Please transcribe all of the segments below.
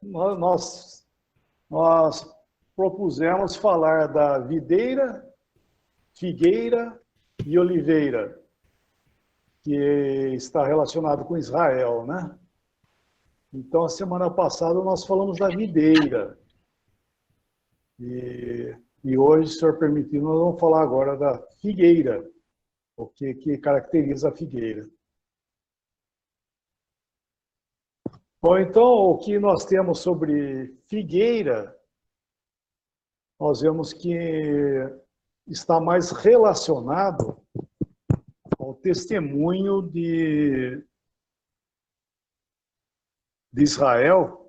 Nós propusemos falar da videira, figueira e oliveira, que está relacionado com Israel, né? Então, a semana passada nós falamos da videira. E hoje, se o senhor permitir, nós vamos falar agora da figueira, o que caracteriza a figueira. Bom, então, o que nós temos sobre figueira, nós vemos que está mais relacionado ao testemunho de Israel,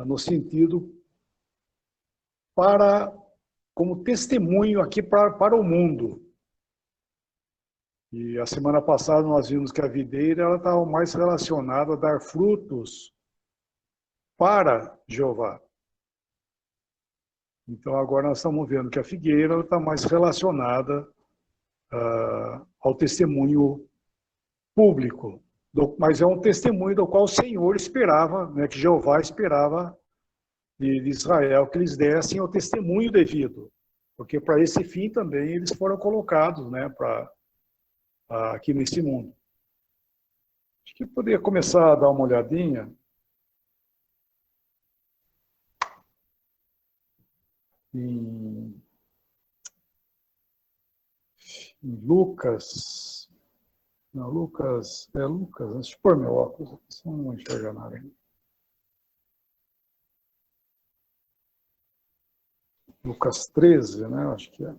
no sentido como testemunho aqui para o mundo. E a semana passada nós vimos que a videira ela estava mais relacionada a dar frutos para Jeová. Então agora nós estamos vendo que a figueira está mais relacionada ao testemunho público. Mas é um testemunho do qual o Senhor esperava, né, que Jeová esperava de Israel, que eles dessem o testemunho devido. Porque para esse fim também eles foram colocados, né, aqui nesse mundo. Acho que eu poderia começar a dar uma olhadinha em Lucas. Não, Lucas. Lucas. Deixa eu pôr meu óculos aqui, senão não enxerga nada. Lucas 13, né? Acho que é.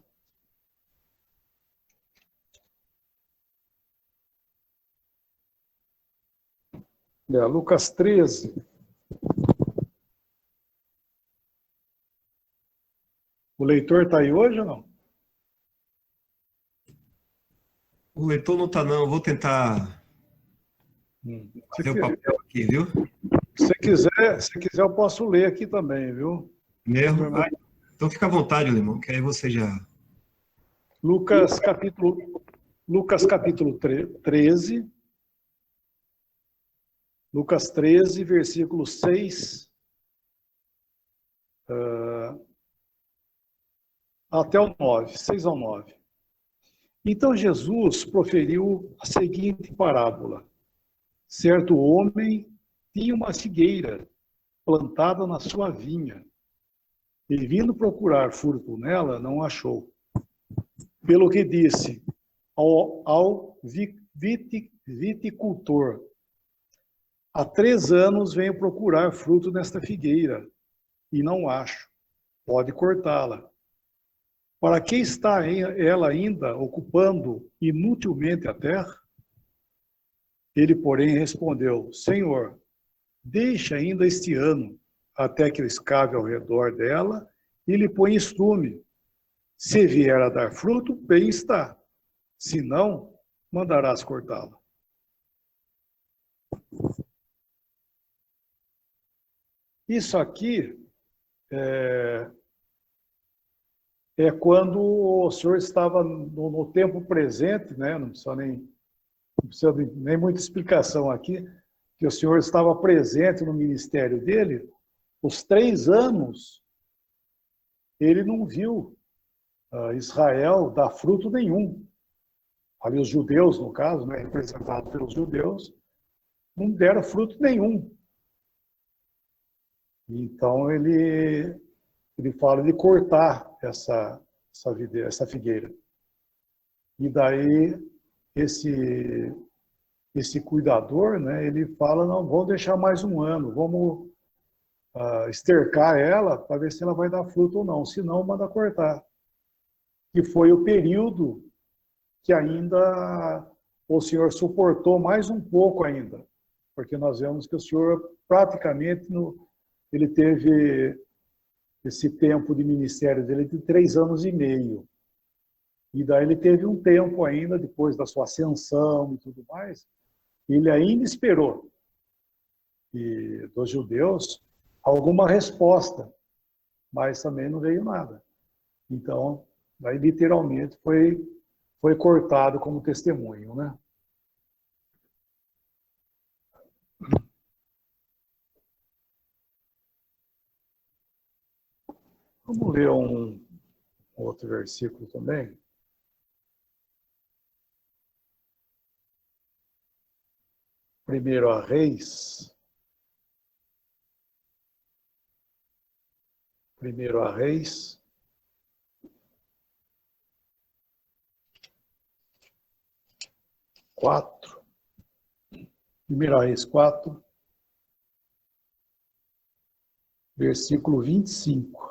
Lucas 13. O leitor está aí hoje ou não? O leitor não está, não. Eu vou tentar fazer o papel aqui, viu? Se quiser, eu posso ler aqui também, viu? Mesmo? Então fica à vontade, Limão, que aí você já... Lucas capítulo 13. Lucas 13, versículo 6 até o 9, 6 ao 9. Então Jesus proferiu a seguinte parábola. Certo homem tinha uma figueira plantada na sua vinha. E vindo procurar fruto nela, não achou. Pelo que disse ao viticultor, há 3 anos venho procurar fruto nesta figueira, e não acho. Pode cortá-la. Para que está ela ainda ocupando inutilmente a terra? Ele, porém, respondeu, Senhor, deixa ainda este ano, até que eu escave ao redor dela e lhe põe estrume. Se vier a dar fruto, bem está. Se não, mandarás cortá-la. Isso aqui é quando o Senhor estava no tempo presente, né? Não precisa nem muita explicação aqui, que o Senhor estava presente no ministério dele, os 3 anos, ele não viu Israel dar fruto nenhum. Ali os judeus, no caso, né, representados pelos judeus, não deram fruto nenhum. Então ele fala de cortar essa figueira. E daí esse cuidador, né, ele fala, não, vamos deixar mais 1 ano, vamos estercar ela para ver se ela vai dar fruto ou não, se não, manda cortar. Que foi o período que ainda o Senhor suportou mais um pouco ainda, porque nós vemos que o Senhor praticamente ele teve esse tempo de ministério dele de 3 anos e meio. E daí ele teve um tempo ainda, depois da sua ascensão e tudo mais, ele ainda esperou dos judeus alguma resposta, mas também não veio nada. Então, daí literalmente foi cortado como testemunho, né? Vamos ler um outro versículo também. Primeiro a Reis. Primeiro a Reis. Primeiro a Reis 4, versículo 25.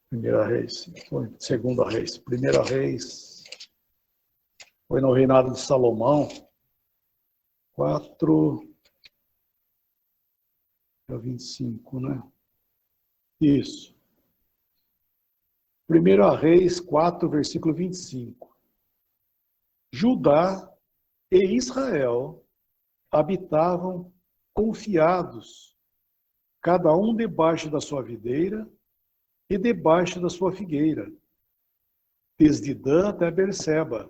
Primeira Reis, Segunda Reis. Primeira Reis foi no reinado de Salomão. 4, 25, né? Isso. Primeira Reis 4, versículo 25. Judá e Israel habitavam confiados, cada um debaixo da sua videira e debaixo da sua figueira, desde Dan até Berseba,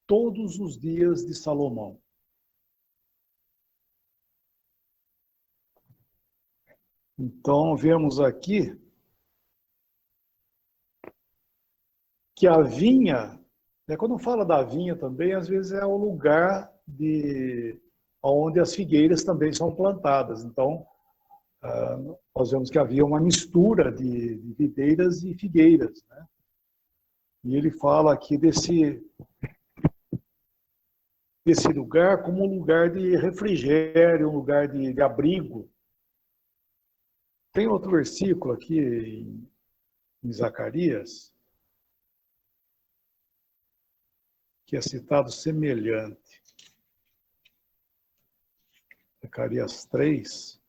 todos os dias de Salomão. Então, vemos aqui que a vinha, quando fala da vinha também, às vezes é o lugar onde as figueiras também são plantadas. Então, nós vemos que havia uma mistura de videiras e figueiras, né? E ele fala aqui desse lugar como um lugar de refrigério, um lugar de abrigo. Tem outro versículo aqui em Zacarias, que é citado semelhante. Zacarias 3.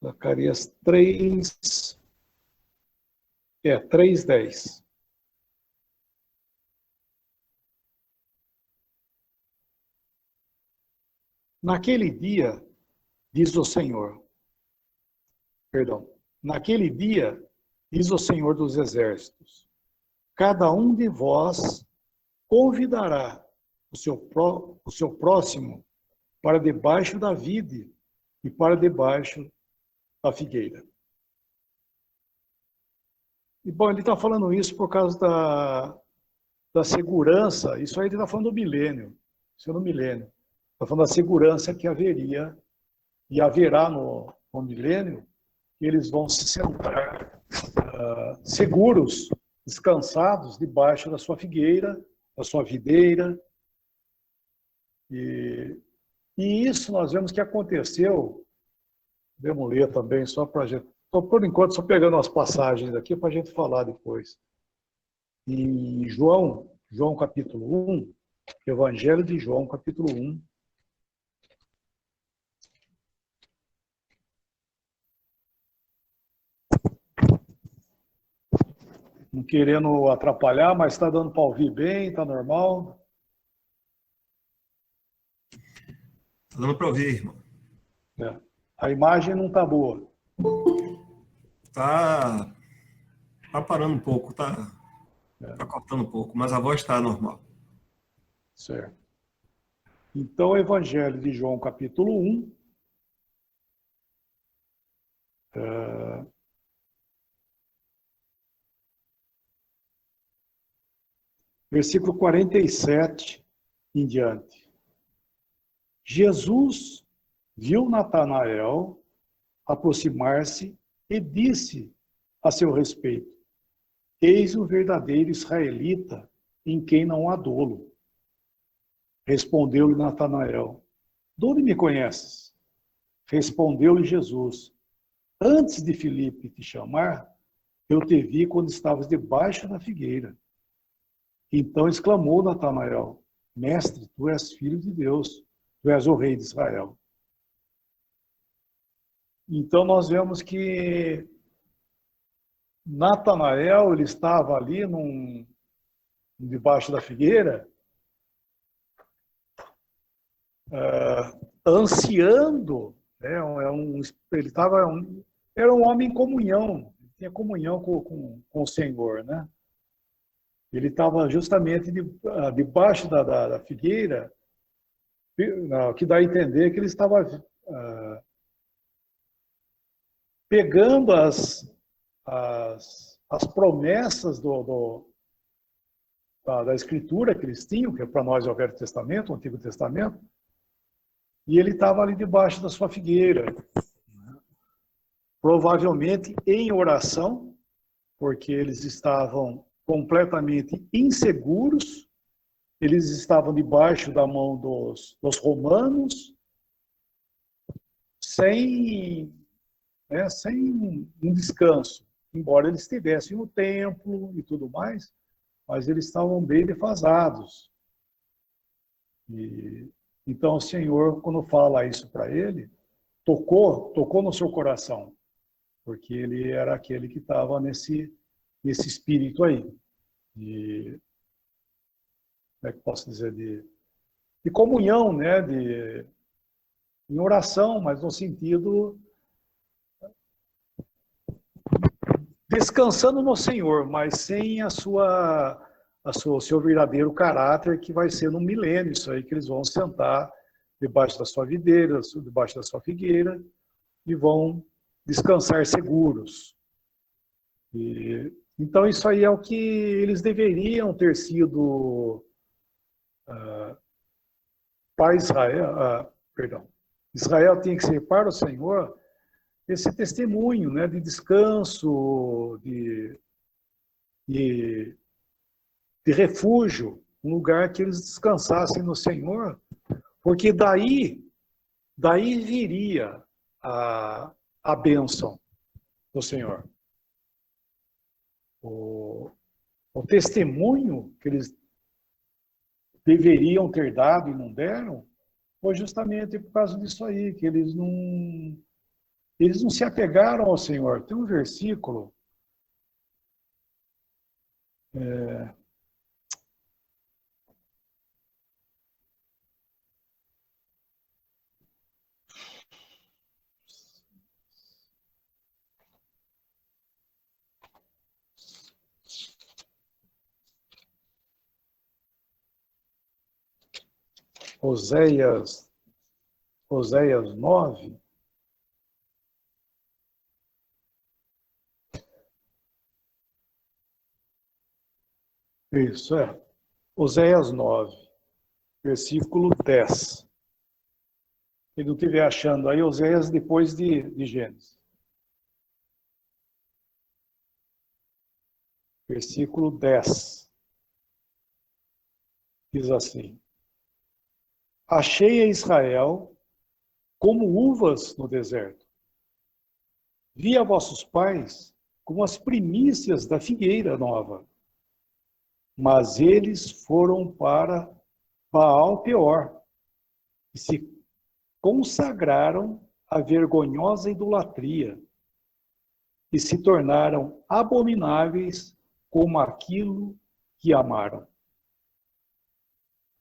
Zacarias 3. 3:10. Naquele dia, diz o Senhor, naquele dia, diz o Senhor dos Exércitos, cada um de vós convidará o seu próximo para debaixo da vide e para debaixo da figueira. E, bom, ele está falando isso por causa da segurança. Isso aí ele está falando do milênio. Isso é no milênio. Está falando da segurança que haveria e haverá no milênio. Eles vão se sentar seguros, descansados, debaixo da sua figueira, da sua videira. E isso nós vemos que aconteceu. Vamos ler também, só para a gente. Estou, por enquanto, só pegando as passagens aqui para a gente falar depois. Em João capítulo 1, Evangelho de João, capítulo 1. Não querendo atrapalhar, mas está dando para ouvir bem, está normal? Está dando para ouvir, irmão. A imagem não está boa. Está parando um pouco, está cortando um pouco, mas a voz está normal. Certo. Então, o Evangelho de João, capítulo 1. Versículo 47 em diante. Jesus viu Natanael aproximar-se e disse a seu respeito: Eis o verdadeiro israelita, em quem não há dolo. Respondeu-lhe Natanael: De onde me conheces? Respondeu-lhe Jesus: Antes de Filipe te chamar, eu te vi quando estavas debaixo da figueira. Então exclamou Natanael: Mestre, tu és filho de Deus, tu és o rei de Israel. Então nós vemos que Natanael, ele estava ali debaixo da figueira, ansiando, né? Era um homem em comunhão, tinha comunhão com o Senhor, né? Ele estava justamente debaixo da figueira, que dá a entender que ele estava pegando as promessas da Escritura que eles tinham, que para nós é o Velho Testamento, o Antigo Testamento, e ele estava ali debaixo da sua figueira, provavelmente em oração, porque eles estavam completamente inseguros, eles estavam debaixo da mão dos romanos, sem um descanso, embora eles estivessem no templo e tudo mais, mas eles estavam bem defasados. Então o Senhor, quando fala isso para ele, tocou no seu coração, porque ele era aquele que estava nesse espírito aí, como é que posso dizer, de comunhão, né, em oração, mas no sentido descansando no Senhor, mas sem o seu verdadeiro caráter, que vai ser no milênio, isso aí, que eles vão sentar debaixo da sua videira, debaixo da sua figueira, e vão descansar seguros. Então, isso aí é o que eles deveriam ter sido para Israel. Israel tinha que ser para o Senhor esse testemunho, né, de descanso, de refúgio, um lugar que eles descansassem no Senhor, porque daí viria a bênção do Senhor. O testemunho que eles deveriam ter dado e não deram foi justamente por causa disso aí, que eles não se apegaram ao Senhor. Tem um versículo, Oséias 9. Isso, Oséias 9, versículo 10. Quem não estiver achando aí, Oséias depois de Gênesis. Versículo 10. Diz assim: Achei a Israel como uvas no deserto. Vi a vossos pais como as primícias da figueira nova. Mas eles foram para Baal Peor e se consagraram à vergonhosa idolatria e se tornaram abomináveis como aquilo que amaram.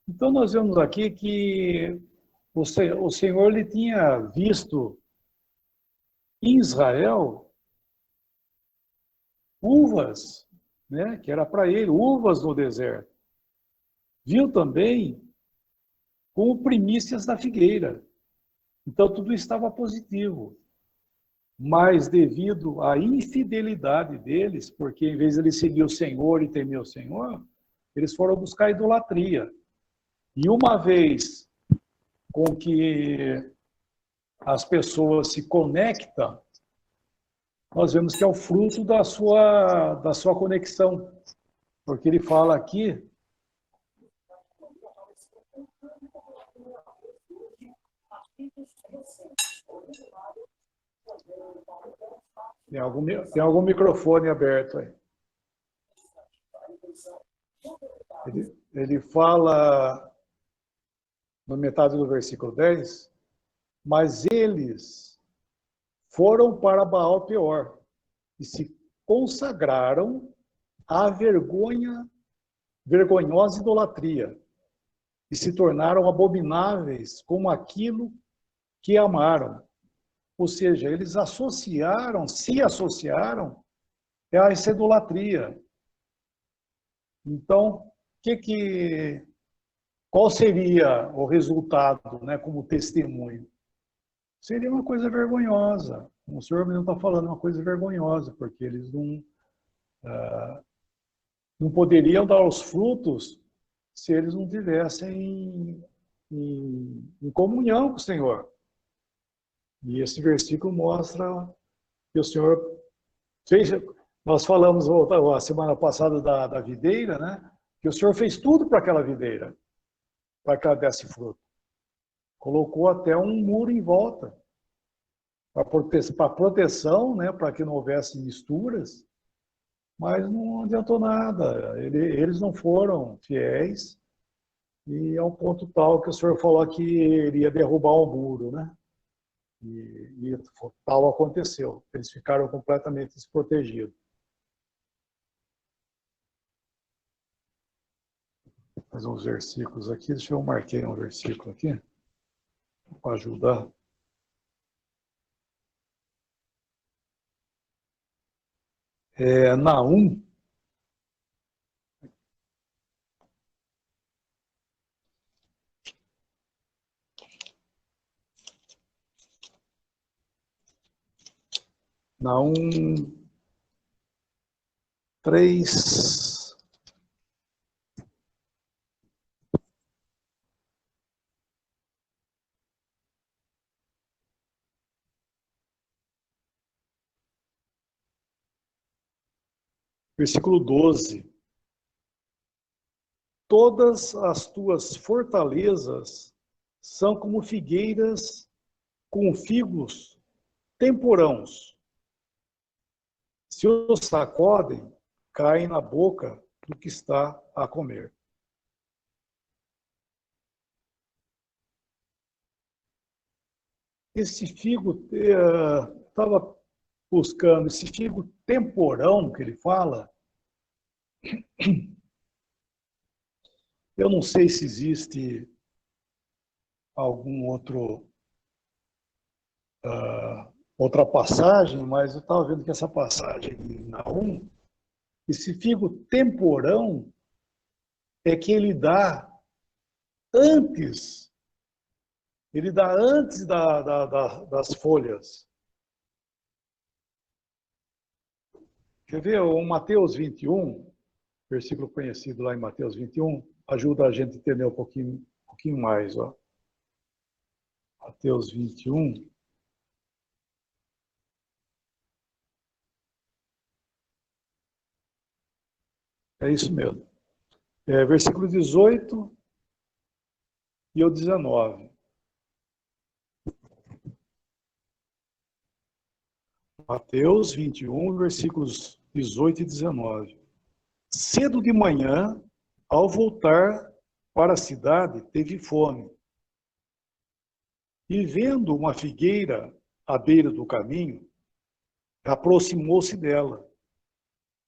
Então nós vemos aqui que o Senhor ele tinha visto em Israel uvas, né, que era para ele, uvas no deserto. Viu também como primícias da figueira. Então tudo estava positivo. Mas devido à infidelidade deles, porque em vez de eles seguir o Senhor e temer o Senhor, eles foram buscar idolatria. E uma vez com que as pessoas se conectam, nós vemos que é o fruto da sua conexão. Porque ele fala aqui, tem algum microfone aberto aí. Ele fala, na metade do versículo 10, mas eles foram para Baal Peor e se consagraram à vergonhosa idolatria e se tornaram abomináveis como aquilo que amaram. Ou seja, eles se associaram a essa idolatria. Então, qual seria o resultado, né, como testemunho? Seria uma coisa vergonhosa. O senhor mesmo está falando uma coisa vergonhosa, porque eles não poderiam dar os frutos se eles não tivessem em comunhão com o Senhor. E esse versículo mostra que o Senhor fez. Nós falamos a semana passada da videira, né? Que o Senhor fez tudo para aquela videira, para que ela desse fruto. Colocou até um muro em volta, para proteção, né? Para que não houvesse misturas, mas não adiantou nada. Eles não foram fiéis, e é um ponto tal que o Senhor falou que iria derrubar o muro, né? E tal aconteceu. Eles ficaram completamente desprotegidos. Mais uns versículos aqui. Deixa eu marquei um versículo aqui para ajudar. Naum. Naum 3. Versículo 12. Todas as tuas fortalezas são como figueiras com figos temporãos. Se os sacodem, caem na boca do que está a comer. Esse figo, estava buscando, esse figo temporão que ele fala, eu não sei se existe algum outra passagem, mas eu estava vendo que essa passagem em Naum, esse figo temporão é que ele dá antes das folhas. Quer ver o Mateus 21, versículo conhecido lá em Mateus 21, ajuda a gente a entender um pouquinho mais. Ó. Mateus 21. É isso mesmo. Versículo 18 e o 19. Mateus 21, versículos 18 e 19. Cedo de manhã, ao voltar para a cidade, teve fome. E vendo uma figueira à beira do caminho, aproximou-se dela.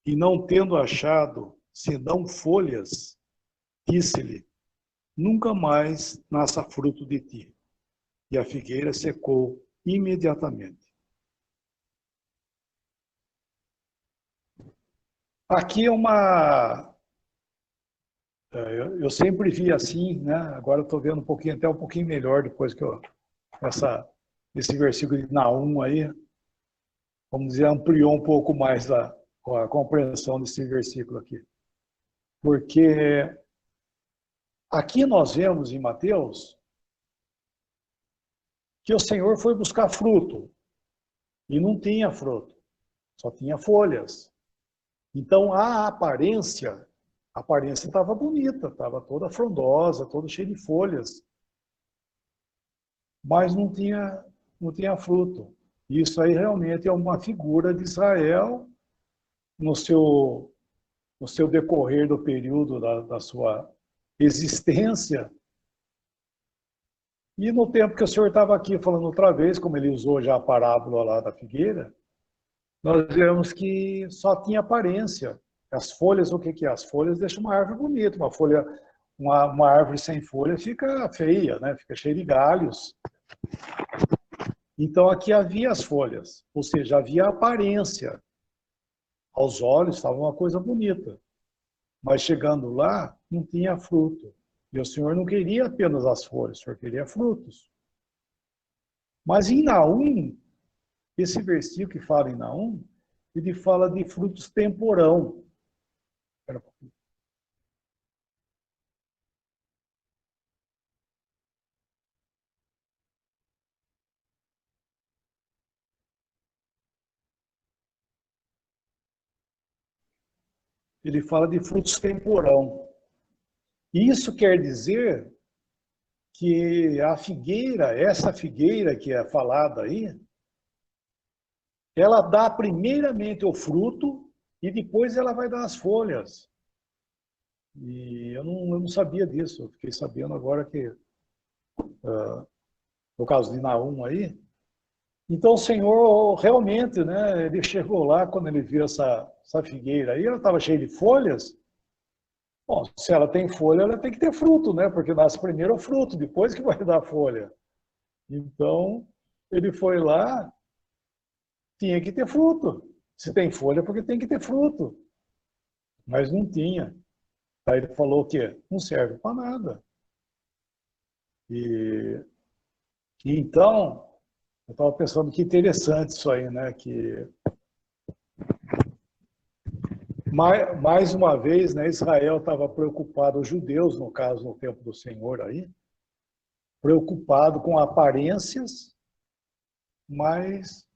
E não tendo achado senão folhas, disse-lhe: nunca mais nasça fruto de ti. E a figueira secou imediatamente. Aqui é uma... Eu sempre vi assim, né? Agora eu estou vendo até um pouquinho melhor depois que esse versículo de Naum aí, vamos dizer, ampliou um pouco mais a compreensão desse versículo aqui. Porque aqui nós vemos em Mateus que o Senhor foi buscar fruto e não tinha fruto, só tinha folhas. Então a aparência estava bonita, estava toda frondosa, toda cheia de folhas, mas não tinha fruto. Isso aí realmente é uma figura de Israel no seu decorrer do período da sua existência. E no tempo que o senhor estava aqui falando outra vez, como ele usou já a parábola lá da figueira, nós vemos que só tinha aparência. As folhas, o que é? As folhas deixam uma árvore bonita. Uma árvore sem folha fica feia, né? Fica cheia de galhos. Então aqui havia as folhas, ou seja, havia aparência. Aos olhos estava uma coisa bonita. Mas chegando lá, não tinha fruto. E o Senhor não queria apenas as folhas, o Senhor queria frutos. Mas em Naum, esse versículo que fala em Naum, ele fala de frutos temporão. Espera um pouquinho. Ele fala de frutos temporão. Isso quer dizer que a figueira, essa figueira que é falada aí, ela dá primeiramente o fruto e depois ela vai dar as folhas. E eu não sabia disso, eu fiquei sabendo agora que, no caso de Naum aí. Então o Senhor realmente, né, ele chegou lá quando ele viu essa figueira aí, ela estava cheia de folhas. Bom, se ela tem folha, ela tem que ter fruto, né? Porque nasce primeiro o fruto, depois que vai dar folha. Então, ele foi lá, tinha que ter fruto. Se tem folha, é porque tem que ter fruto. Mas não tinha. Aí ele falou o quê? Não serve para nada. E então, eu estava pensando que interessante isso aí, né? Que mais uma vez, né, Israel estava preocupado, os judeus, no caso, no tempo do Senhor aí, preocupado com aparências, mas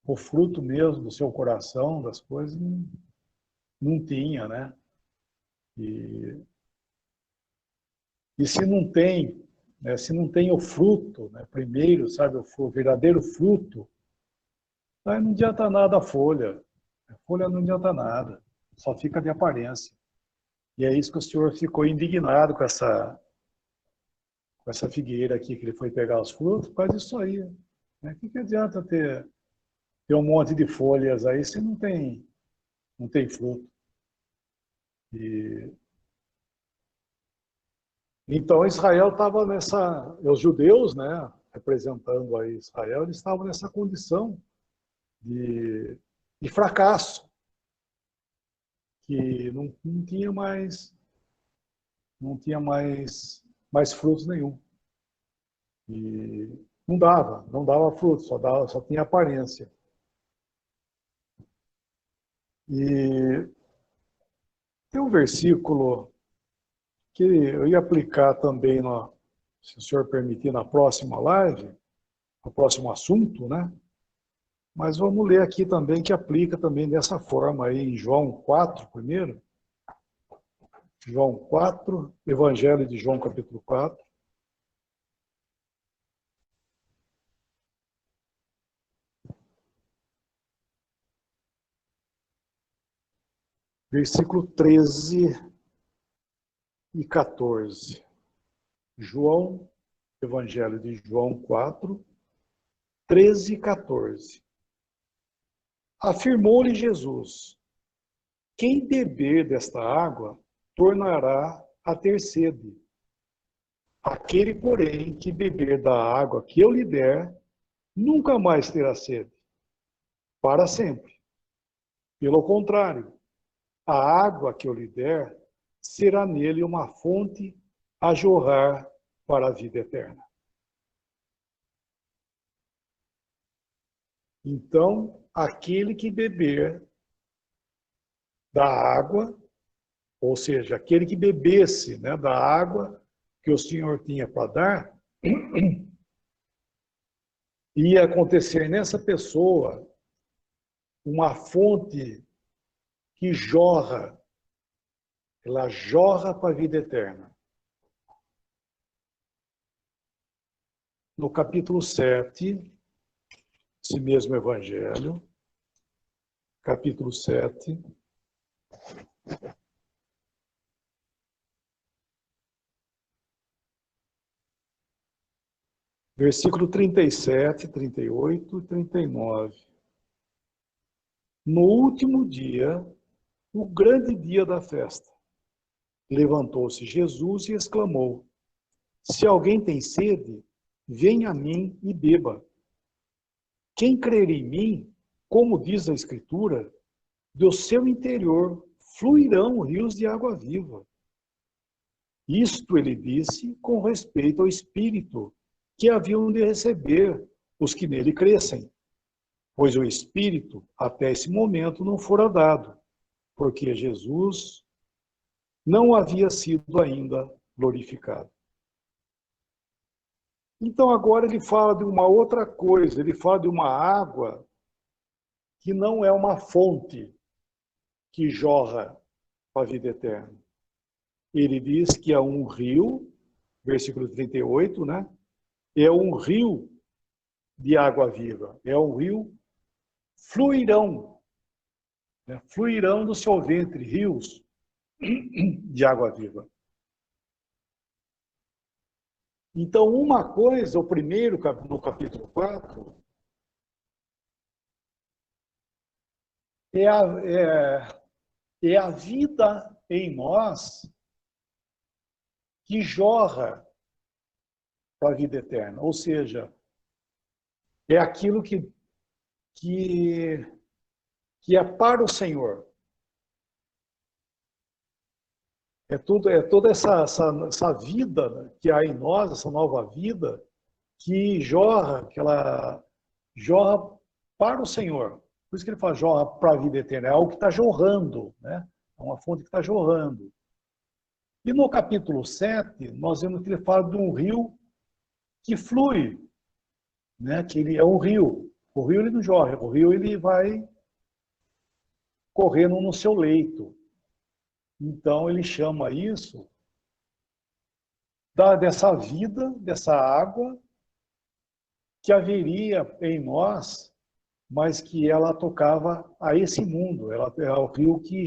o fruto mesmo do seu coração, das coisas, não tinha, né? E se não tem, né, se não tem o fruto, né, primeiro, sabe, o verdadeiro fruto, aí não adianta nada a folha. A folha não adianta nada, só fica de aparência. E é isso que o Senhor ficou indignado com essa figueira aqui, que ele foi pegar os frutos, faz isso aí. Né? O que adianta ter um monte de folhas aí se não tem fruto? E então Israel estava os judeus, né, representando aí Israel, eles estavam nessa condição de fracasso, que não tinha mais frutos nenhum. E não dava fruto, só tinha aparência. E tem um versículo que eu ia aplicar também, se o senhor permitir, na próxima live, no próximo assunto, né? Mas vamos ler aqui também, que aplica também dessa forma aí, em João 4, primeiro. João 4, Evangelho de João, capítulo 4. Versículo 13 e 14. João, Evangelho de João 4, 13 e 14. Afirmou-lhe Jesus: quem beber desta água tornará a ter sede. Aquele, porém, que beber da água que eu lhe der, nunca mais terá sede, para sempre. Pelo contrário, a água que eu lhe der será nele uma fonte a jorrar para a vida eterna. Então, aquele que beber da água, ou seja, aquele que bebesse, né, da água que o Senhor tinha para dar, ia acontecer nessa pessoa uma fonte que jorra, ela jorra para a vida eterna. No capítulo 7, esse mesmo evangelho, capítulo 7, versículo 37, 38 e 39. No último dia, o grande dia da festa, levantou-se Jesus e exclamou: se alguém tem sede, venha a mim e beba. Quem crer em mim, como diz a Escritura, do seu interior fluirão rios de água viva. Isto ele disse com respeito ao Espírito que haviam de receber os que nele crescem, pois o Espírito até esse momento não fora dado, porque Jesus não havia sido ainda glorificado. Então agora ele fala de uma outra coisa, ele fala de uma água que não é uma fonte que jorra para a vida eterna. Ele diz que é um rio, versículo 38, né? É um rio de água viva, é um rio fluirão, né? Fluirão do seu ventre, rios de água viva. Então, uma coisa, o primeiro, no capítulo 4, é a vida em nós que jorra para a vida eterna. Ou seja, é aquilo que é para o Senhor. É toda essa vida que há em nós, essa nova vida, que jorra, que ela jorra para o Senhor. Por isso que ele fala jorra para a vida eterna. É algo que está jorrando, né? É uma fonte que está jorrando. E no capítulo 7, nós vemos que ele fala de um rio que flui, né? Que ele é um rio. O rio ele não jorra, o rio ele vai correndo no seu leito. Então ele chama isso dessa vida, dessa água que haveria em nós, mas que ela tocava a esse mundo. Ela é o rio que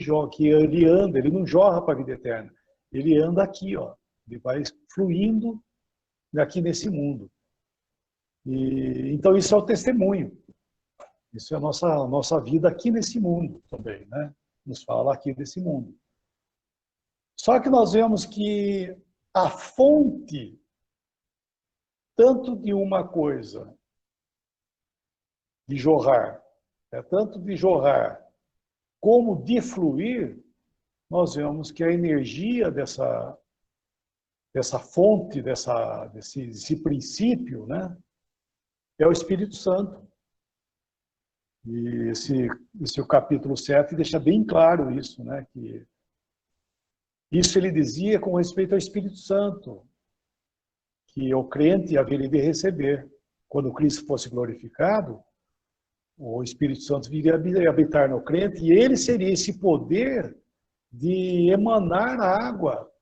ele anda, ele não jorra para a vida eterna. Ele anda aqui, ó. Ele vai fluindo aqui nesse mundo. Então isso é o testemunho. Isso é a nossa vida aqui nesse mundo também, né? Nos fala aqui desse mundo. Só que nós vemos que a fonte, tanto de uma coisa, de jorrar, tanto de jorrar como de fluir, nós vemos que a energia dessa fonte, desse princípio, né, é o Espírito Santo. E o capítulo 7 deixa bem claro isso, né, que isso ele dizia com respeito ao Espírito Santo, que o crente haveria de receber. Quando Cristo fosse glorificado, o Espírito Santo viria habitar no crente e ele seria esse poder de emanar água,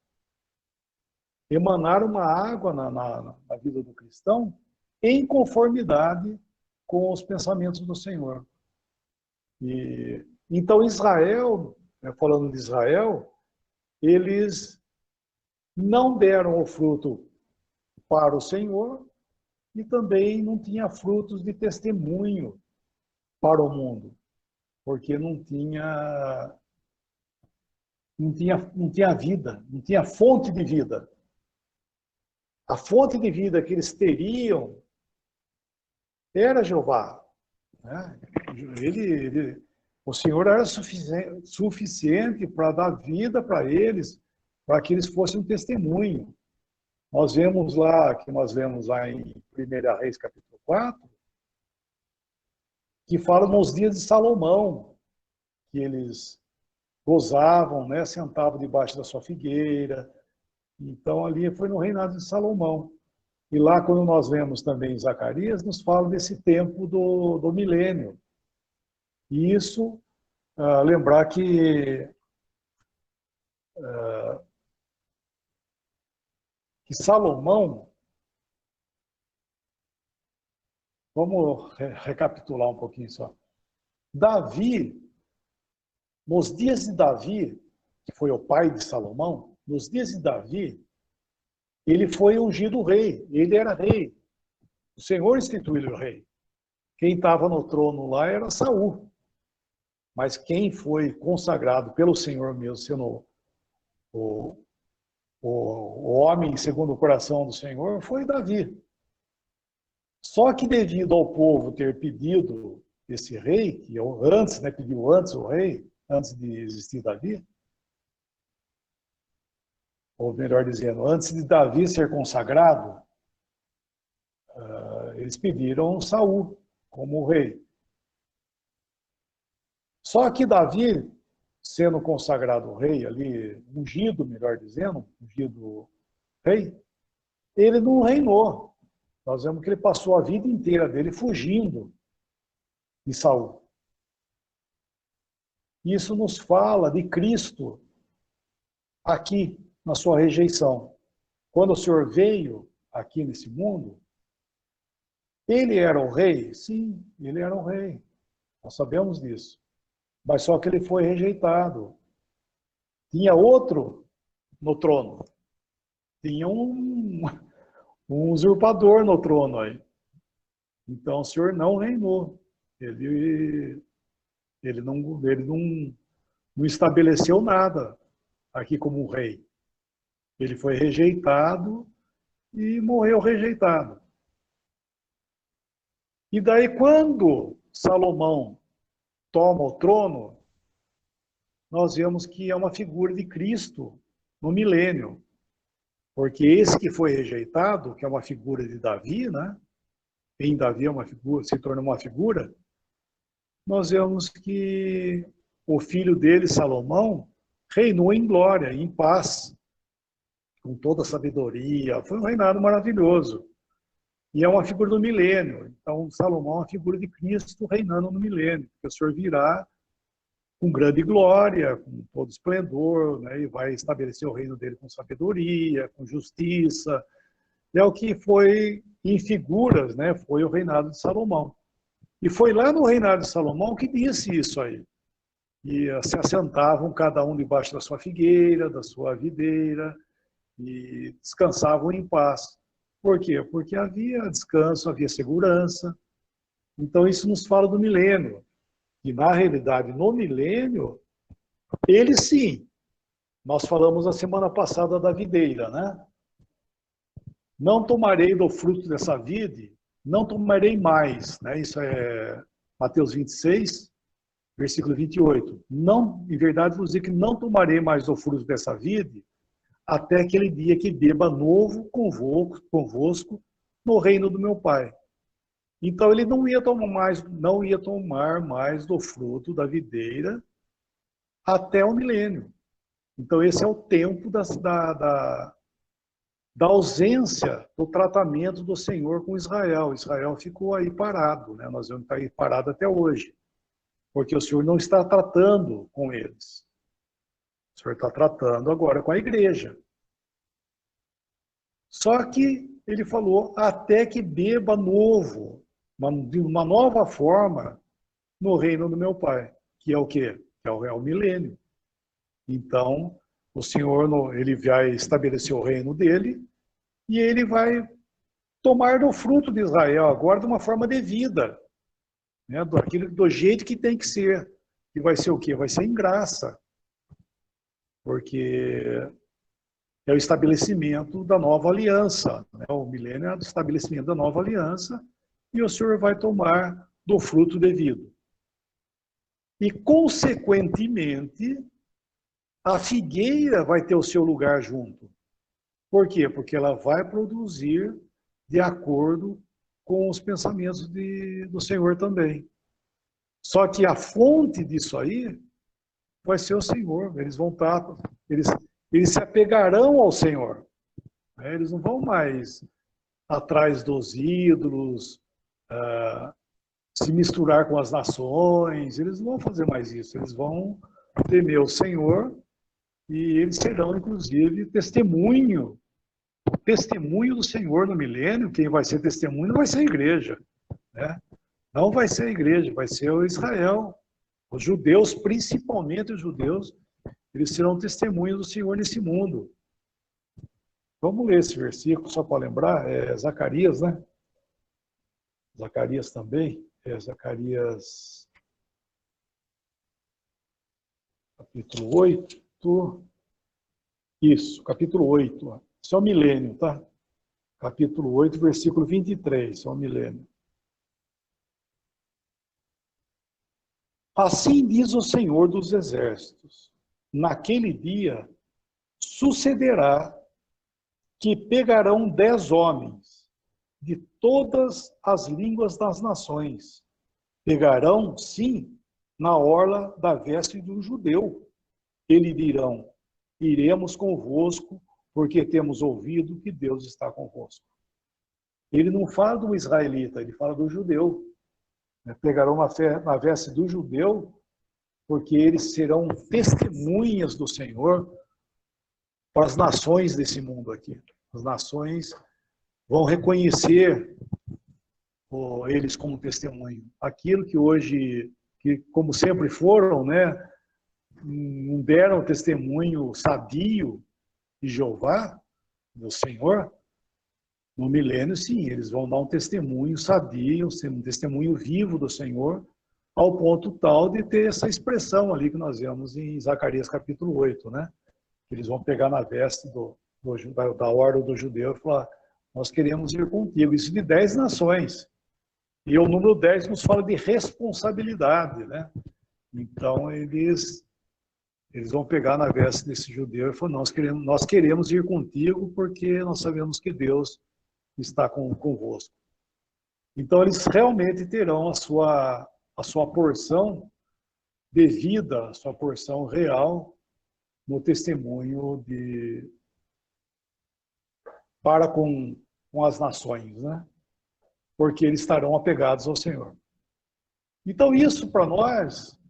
emanar uma água na vida do cristão em conformidade com os pensamentos do Senhor. Então Israel, falando de Israel, eles não deram o fruto para o Senhor e também não tinha frutos de testemunho para o mundo, porque não tinha vida, não tinha fonte de vida. A fonte de vida que eles teriam era Jeová, né? O Senhor era suficiente para dar vida para eles, para que eles fossem um testemunho. Nós vemos lá em 1 Reis, capítulo 4, que fala nos dias de Salomão, que eles gozavam, né, sentavam debaixo da sua figueira. Então, ali foi no reinado de Salomão. E lá, quando nós vemos também Zacarias, nos fala desse tempo do milênio. E isso, lembrar que Salomão, vamos recapitular um pouquinho só. Davi, nos dias de Davi, que foi o pai de Salomão, nos dias de Davi, ele foi ungido rei, ele era rei. O Senhor instituiu ele rei. Quem estava no trono lá era Saul. Mas quem foi consagrado pelo Senhor mesmo, sendo o homem segundo o coração do Senhor, foi Davi. Só que devido ao povo ter pedido esse rei, que antes, né, pediu antes o rei, antes de existir Davi, ou melhor dizendo, antes de Davi ser consagrado, eles pediram Saul como rei. Só que Davi, sendo consagrado rei ali, ungido, melhor dizendo, ungido rei, ele não reinou. Nós vemos que ele passou a vida inteira dele fugindo de Saul. Isso nos fala de Cristo aqui na sua rejeição. Quando o Senhor veio aqui nesse mundo, ele era o rei? Sim, ele era o rei. Nós sabemos disso. Mas só que ele foi rejeitado. Tinha outro no trono. Tinha um usurpador no trono aí. Então o Senhor não reinou. Ele não estabeleceu nada aqui como um rei. Ele foi rejeitado e morreu rejeitado. E daí, quando Salomão toma o trono, nós vemos que é uma figura de Cristo no milênio. Porque esse que foi rejeitado, que é uma figura de Davi, né? Em Davi é uma figura, se torna uma figura, nós vemos que o filho dele, Salomão, reinou em glória, em paz, com toda a sabedoria. Foi um reinado maravilhoso. E é uma figura do milênio. Então, Salomão é uma figura de Cristo reinando no milênio. Porque o Senhor virá com grande glória, com todo esplendor, né? E vai estabelecer o reino dele com sabedoria, com justiça. É o que foi, em figuras, né? Foi o reinado de Salomão. E foi lá no reinado de Salomão que disse isso aí. E se assentavam cada um debaixo da sua figueira, da sua videira, e descansavam em paz. Por quê? Porque havia descanso, havia segurança. Então isso nos fala do milênio. E na realidade, no milênio, ele sim. Nós falamos na semana passada da videira, né? Não tomarei do fruto dessa vide, não tomarei mais, né? Isso é Mateus 26, versículo 28. Não, em verdade, vos digo que não tomarei mais do fruto dessa vide, até aquele dia que beba novo convosco no reino do meu Pai. Então ele não ia tomar mais do fruto da videira até o milênio. Então esse é o tempo da ausência do tratamento do Senhor com Israel. Israel ficou aí parado, né? Nós vamos estar aí parado até hoje, porque o Senhor não está tratando com eles. O Senhor está tratando agora com a igreja. Só que ele falou até que beba novo, de uma nova forma no reino do meu Pai, que é o quê? Que é o milênio. Então, o Senhor ele vai estabelecer o reino dele e ele vai tomar do fruto de Israel agora de uma forma devida, né? Do jeito que tem que ser. E vai ser o quê? Vai ser em graça. Porque é o estabelecimento da nova aliança. Né? O milênio é o estabelecimento da nova aliança e o Senhor vai tomar do fruto devido. E, consequentemente, a figueira vai ter o seu lugar junto. Por quê? Porque ela vai produzir de acordo com os pensamentos do Senhor também. Só que a fonte disso aí vai ser o Senhor. Eles vão estar, eles se apegarão ao Senhor. Né? Eles não vão mais atrás dos ídolos, se misturar com as nações. Eles não vão fazer mais isso. Eles vão temer o Senhor e eles serão, inclusive, testemunho. O testemunho do Senhor no milênio, quem vai ser testemunho não vai ser a igreja. Né? Não vai ser a igreja, vai ser o Israel. Os judeus, principalmente os judeus, eles serão testemunhas do Senhor nesse mundo. Vamos ler esse versículo, só para lembrar, é Zacarias, né? Zacarias também, Zacarias, capítulo 8. Isso, capítulo 8. Isso é o milênio, tá? Capítulo 8, versículo 23, isso é o milênio. Assim diz o Senhor dos Exércitos: naquele dia sucederá que pegarão 10 homens de todas as línguas das nações. Pegarão, sim, na orla da veste do judeu. Eles dirão: iremos convosco, porque temos ouvido que Deus está convosco. Ele não fala do israelita, ele fala do judeu. Pegarão na veste do judeu, porque eles serão testemunhas do Senhor para as nações desse mundo aqui. As nações vão reconhecer eles como testemunho. Aquilo que hoje, que como sempre foram, né, não deram testemunho sadio de Jeová, do Senhor, no milênio, sim, eles vão dar um testemunho sadio, um testemunho vivo do Senhor, ao ponto tal de ter essa expressão ali que nós vemos em Zacarias capítulo 8, né? Eles vão pegar na veste da ordem do judeu e falar: nós queremos ir contigo. Isso de 10 nações. E o número 10 nos fala de responsabilidade, né? Então, eles vão pegar na veste desse judeu e falar: nós queremos ir contigo porque nós sabemos que Deus está convosco. Então, eles realmente terão a sua porção devida, a sua porção real no testemunho para com as nações, né? Porque eles estarão apegados ao Senhor. Então, isso para nós,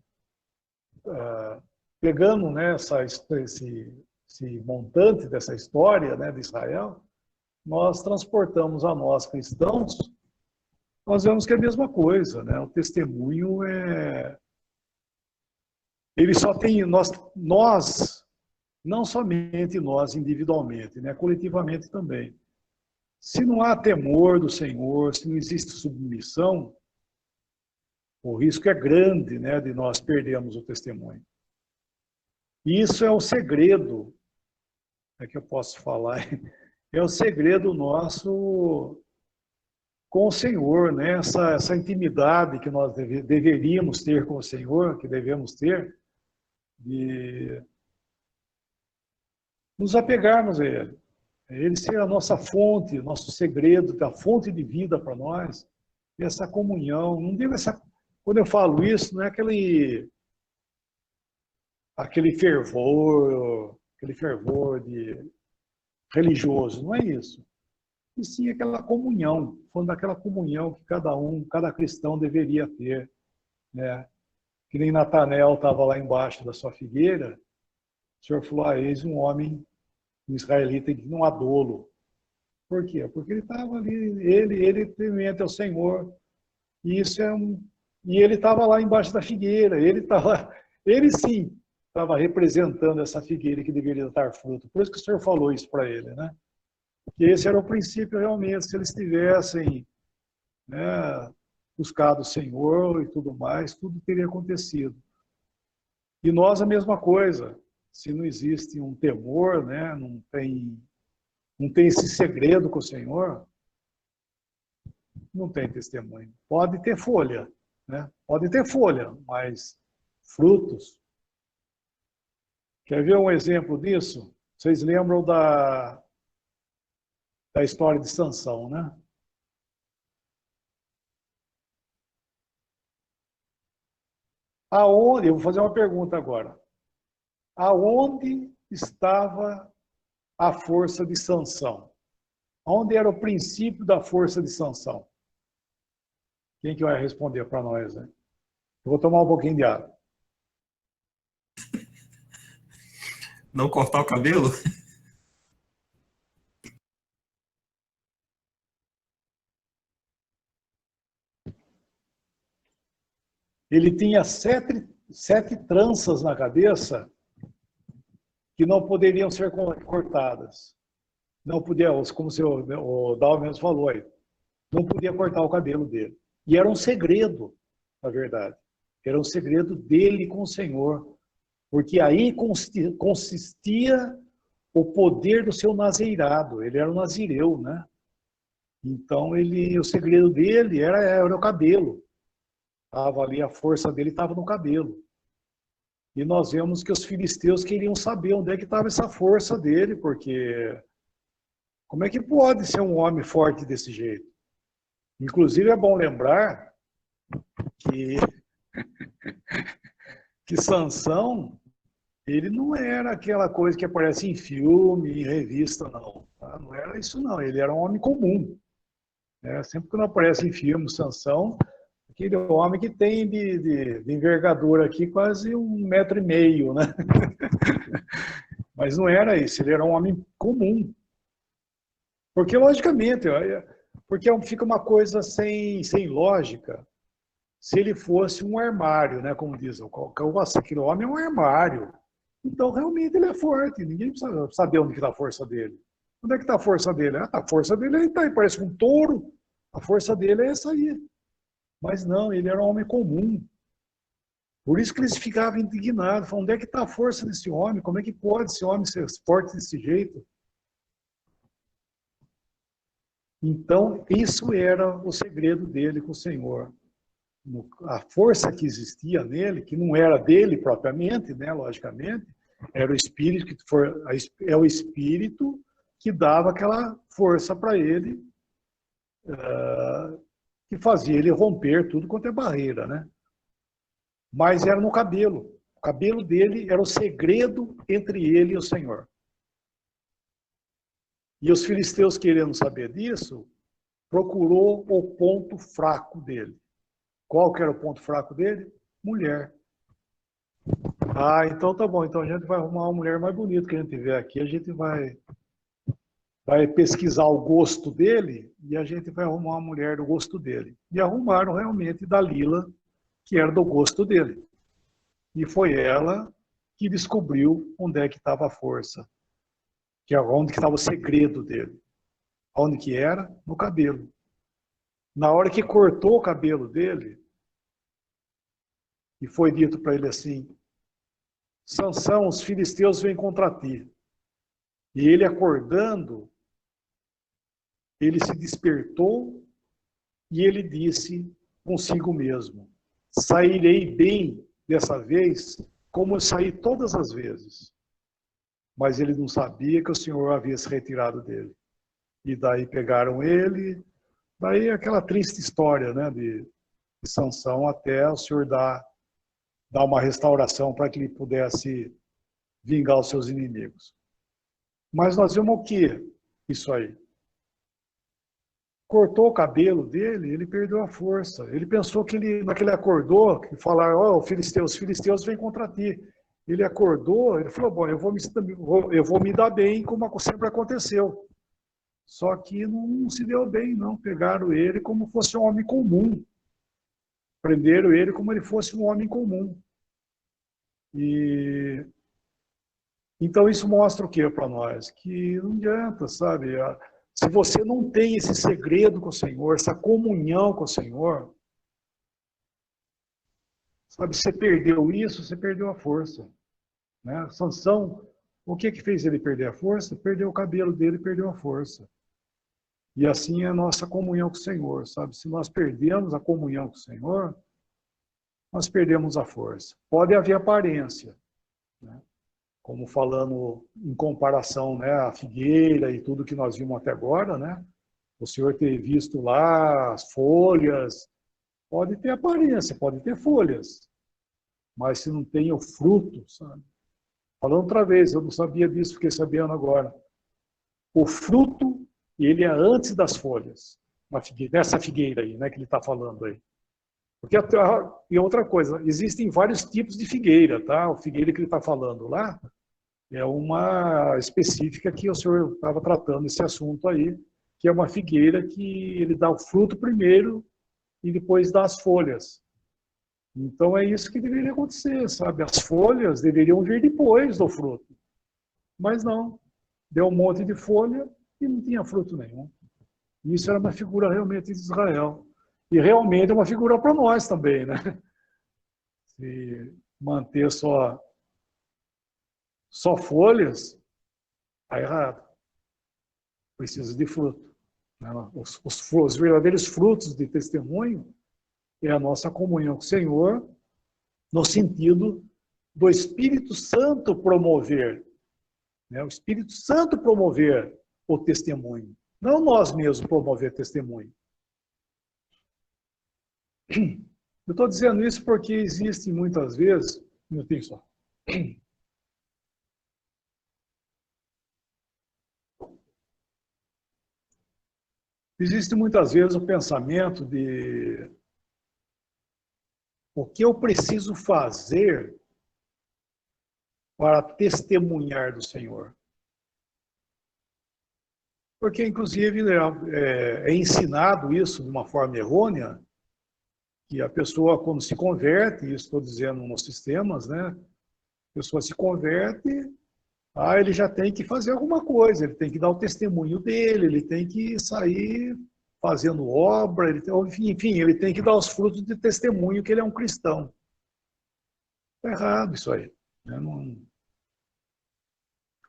pegando, né, esse montante dessa história, né, de Israel, nós transportamos a nós cristãos, nós vemos que é a mesma coisa, né? O testemunho ele só tem nós, não somente nós individualmente, né? Coletivamente também. Se não há temor do Senhor, se não existe submissão, o risco é grande, né, de nós perdermos o testemunho. E isso é o segredo, que eu posso falar, é o segredo nosso com o Senhor, né? Essa intimidade que nós deveríamos ter com o Senhor, que devemos ter, de nos apegarmos a Ele. Ele ser a nossa fonte, nosso segredo, a fonte de vida para nós, essa comunhão. Não deve quando eu falo isso, não é aquele fervor religioso, não é isso. E sim aquela comunhão, falando daquela comunhão que cada cristão deveria ter, né? Que nem Natanael estava lá embaixo da sua figueira, o Senhor falou: eis um homem, um israelita, que não há dolo. Por quê? Porque ele estava ali, ele temente ao Senhor, e ele estava lá embaixo da figueira, ele sim estava representando essa figueira que deveria dar fruto. Por isso que o Senhor falou isso para ele, né? Que esse era o princípio realmente, se eles tivessem, né, buscado o Senhor e tudo mais, tudo teria acontecido. E nós a mesma coisa. Se não existe um temor, né, não tem esse segredo com o Senhor, não tem testemunho. Pode ter folha, né? Pode ter folha, mas frutos. Quer ver um exemplo disso? Vocês lembram da história de Sansão, né? Eu vou fazer uma pergunta agora. Aonde estava a força de Sansão? Onde era o princípio da força de Sansão? Quem que vai responder para nós, né? Eu vou tomar um pouquinho de água. Não cortar o cabelo? Ele tinha sete tranças na cabeça que não poderiam ser cortadas. Não podia, como o Dal mesmo falou aí, não podia cortar o cabelo dele. E era um segredo, na verdade. Era um segredo dele com o Senhor. Porque aí consistia o poder do seu nazeirado. Ele era um nazireu, né? Então, o segredo dele era o cabelo. Tava ali, a força dele estava no cabelo. E nós vemos que os filisteus queriam saber onde é que estava essa força dele, porque como é que pode ser um homem forte desse jeito? Inclusive é bom lembrar que, que Sansão, ele não era aquela coisa que aparece em filme, em revista, não. Tá? Não era isso, não. Ele era um homem comum. Né? Sempre que não aparece em filme, Sansão, aquele homem que tem de envergadura aqui quase 1,5 m, né? Mas não era isso, ele era um homem comum. Porque, logicamente, porque fica uma coisa sem lógica se ele fosse um armário, né? Como diz, aquele homem é um armário. Então, realmente, ele é forte. Ninguém precisa saber onde está a força dele. Onde é que está a força dele? A força dele é está aí, parece um touro. A força dele é essa aí. Mas não, ele era um homem comum. Por isso que eles ficavam indignados. Falando, onde é que está a força desse homem? Como é que pode esse homem ser forte desse jeito? Então, isso era o segredo dele com o Senhor. A força que existia nele, que não era dele propriamente, né, logicamente, era o Espírito é o Espírito que dava aquela força para ele, que fazia ele romper tudo quanto é barreira, né? Mas era no cabelo. O cabelo dele era o segredo entre ele e o Senhor. E os filisteus, querendo saber disso, procurou o ponto fraco dele. Qual que era o ponto fraco dele? Mulher. Ah, então tá bom. Então a gente vai arrumar uma mulher mais bonita que a gente vê aqui. A gente vai pesquisar o gosto dele e a gente vai arrumar uma mulher do gosto dele. E arrumaram realmente Dalila, que era do gosto dele. E foi ela que descobriu onde é que estava a força, que é onde que estava o segredo dele. Onde que era? No cabelo. Na hora que cortou o cabelo dele, e foi dito para ele assim, Sansão, os filisteus vêm contra ti. E ele acordando, ele se despertou e ele disse consigo mesmo, sairei bem dessa vez, como eu saí todas as vezes. Mas ele não sabia que o Senhor havia se retirado dele. E daí pegaram ele, daí aquela triste história, né, de Sansão, até o Senhor dar uma restauração para que ele pudesse vingar os seus inimigos. Mas nós vemos o que? Isso aí. Cortou o cabelo dele, ele perdeu a força. Ele pensou que naquele acordou, que falaram, os filisteus vêm contra ti. Ele acordou, ele falou, bom, eu vou me dar bem, como sempre aconteceu. Só que não se deu bem, não. Pegaram ele como fosse um homem comum. Prenderam ele como ele fosse um homem comum. E então isso mostra o que para nós? Que não adianta, sabe? Se você não tem esse segredo com o Senhor, essa comunhão com o Senhor, sabe, você perdeu isso, você perdeu a força. Né? Sansão, o que fez ele perder a força? Perdeu o cabelo dele, perdeu a força. E assim é a nossa comunhão com o Senhor, sabe? Se nós perdemos a comunhão com o Senhor, nós perdemos a força. Pode haver aparência, né? Como falando em comparação, né, a figueira e tudo que nós vimos até agora, né? O Senhor ter visto lá as folhas, pode ter aparência, pode ter folhas, mas se não tem o fruto, sabe? Falando outra vez, eu não sabia disso, fiquei sabendo agora. O fruto, ele é antes das folhas, nessa figueira aí, né, que ele está falando aí. Porque, e outra coisa, existem vários tipos de figueira, tá? A figueira que ele está falando lá é uma específica que o senhor estava tratando esse assunto aí, que é uma figueira que ele dá o fruto primeiro e depois dá as folhas. Então é isso que deveria acontecer, sabe? As folhas deveriam vir depois do fruto. Mas não, deu um monte de folha e não tinha fruto nenhum. Isso era uma figura realmente de Israel. E realmente é uma figura para nós também, né? Se manter só folhas, está errado. Precisa de fruto. Os verdadeiros frutos de testemunho é a nossa comunhão com o Senhor, no sentido do Espírito Santo promover, né? O Espírito Santo promover o testemunho, não nós mesmos promover testemunho. Eu estou dizendo isso porque existem muitas vezes, um minutinho só. Existe muitas vezes o pensamento de o que eu preciso fazer para testemunhar do Senhor. Porque, inclusive, é ensinado isso de uma forma errônea, que a pessoa, quando se converte, isso estou dizendo nos sistemas, né? A pessoa se converte, ele já tem que fazer alguma coisa, ele tem que dar o testemunho dele, ele tem que sair fazendo obra, enfim, ele tem que dar os frutos de testemunho que ele é um cristão. Está errado isso aí. Né? Não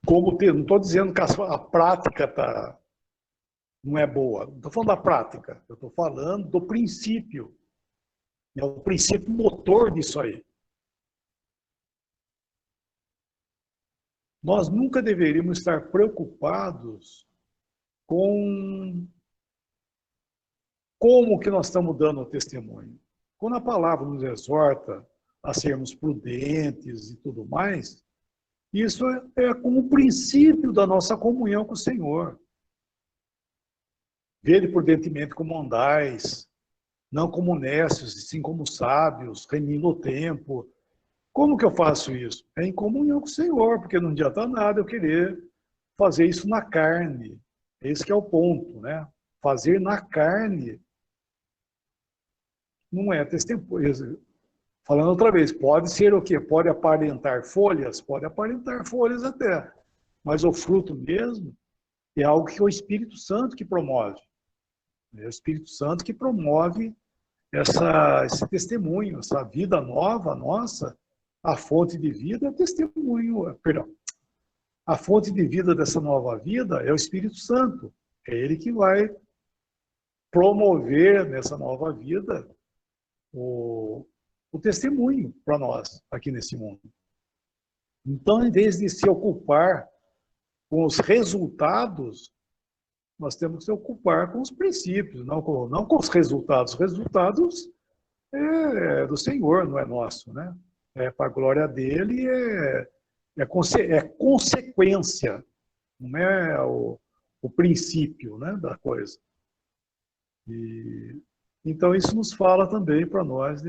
estou dizendo que a prática não é boa, não estou falando da prática, eu estou falando do princípio. É o princípio motor disso aí. Nós nunca deveríamos estar preocupados com como que nós estamos dando o testemunho. Quando a palavra nos exorta a sermos prudentes e tudo mais, isso é como o princípio da nossa comunhão com o Senhor. Vede prudentemente como andais, não como necios, e sim como sábios, remindo o tempo. Como que eu faço isso? É em comunhão com o Senhor, porque não adianta nada eu querer fazer isso na carne. Esse que é o ponto, né? Fazer na carne não é testemunho. Falando outra vez, pode ser o quê? Pode aparentar folhas? Pode aparentar folhas até. Mas o fruto mesmo é algo que é o Espírito Santo que promove. É o Espírito Santo que promove esse testemunho, essa vida nova nossa. A fonte de vida é o testemunho, perdão. A fonte de vida dessa nova vida é o Espírito Santo. É ele que vai promover nessa nova vida o testemunho para nós aqui nesse mundo. Então, em vez de se ocupar com os resultados, nós temos que se ocupar com os princípios, não com os resultados. Os resultados é do Senhor, não é nosso, né? É para a glória dele, é consequência, não é o princípio, né, da coisa. Então, isso nos fala também para nós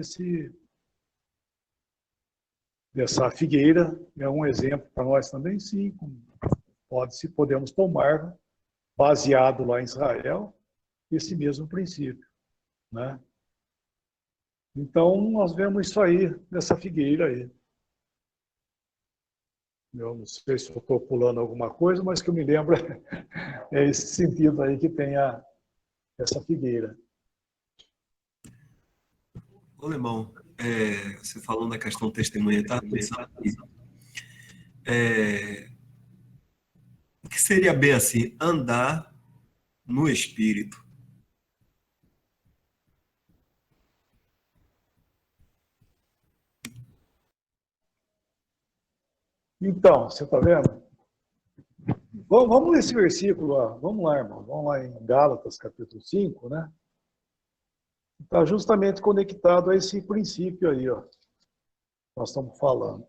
dessa figueira, é um exemplo para nós também, sim, podemos tomar, baseado lá em Israel, esse mesmo princípio, né? Então, nós vemos isso aí, nessa figueira aí. Eu não sei se eu estou pulando alguma coisa, mas que eu me lembro é esse sentido aí que tem essa figueira. Ô, Lemão, você falou da questão do testemunho, eu estava pensando aqui. O que seria bem assim, andar no Espírito? Então, você está vendo? Vamos ler esse versículo, ó. Vamos lá, irmão. Vamos lá em Gálatas, capítulo 5, né? Está justamente conectado a esse princípio aí, ó. Nós estamos falando.